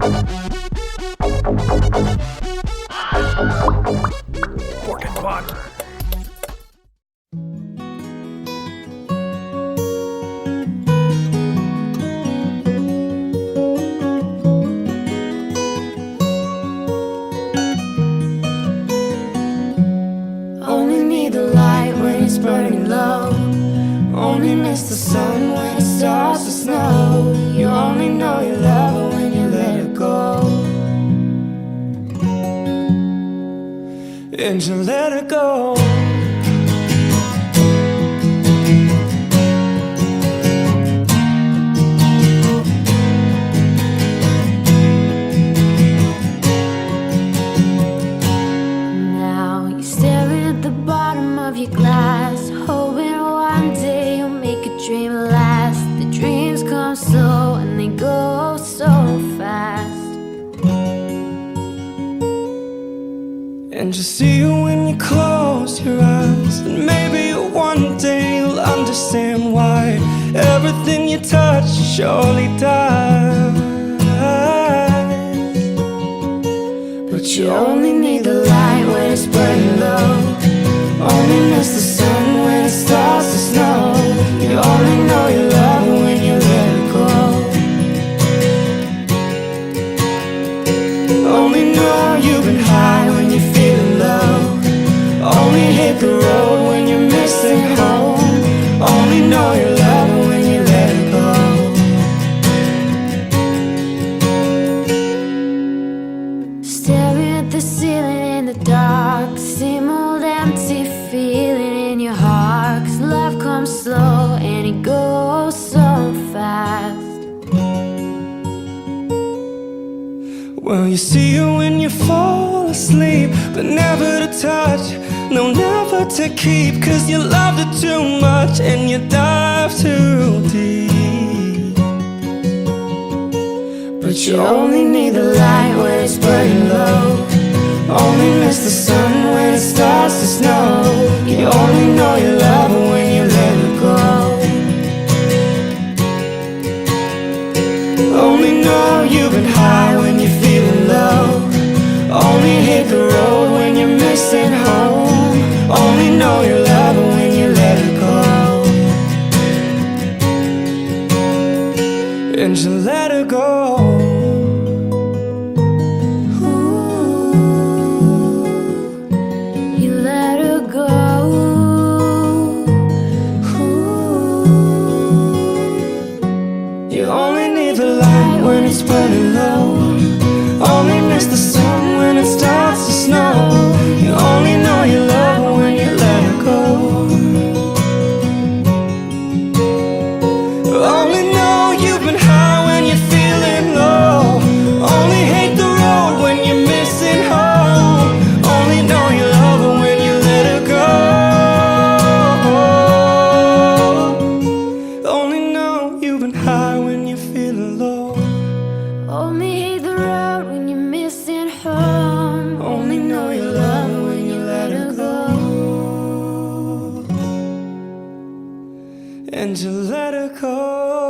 Only need the light when it's burning low. Only miss the sun when it starts to snow. You only know you love her when you let her go. And you let her go. Now you're staring at the bottom of your glass, hoping one day you'll make a dream last. The dreams come slow and they go so fast. And you see it when you close your eyes, and maybe one day you'll understand why everything you touch surely dies. But you only need the light when it's burning low. Only miss the sun when it starts to snow. You only know you love her when you let her go. Only know you've been high when you're feeling low. Only hit the road when you're missing home. Only know you love her when you let her go. Staring at the ceiling in the dark, same old empty feeling in your heart. 'Cause love comes slow and it goes so fast. Well, you see it when you fall asleep, but never to touch, no, never to keep. 'Cause you loved it too much and you dive too deep. But you only need the light when it's burning low. Only miss the sun when it starts to snow. You only know you love her when you let her go. Only know you've been high when you're feeling low. Only hit the road when you're missing home. Only know you love her when you let her go. And you let her go. It's burning low. Only miss the sun when it starts to snow. You only know you love her when you let her go. Only know you've been high when you're feeling low. Only hate the road when you're missing home. Only know you love her when you let her go. Only know you've been high when you're feeling low. Only hate the road when you're missing home. Only know you love her when you let her go. And you let her go.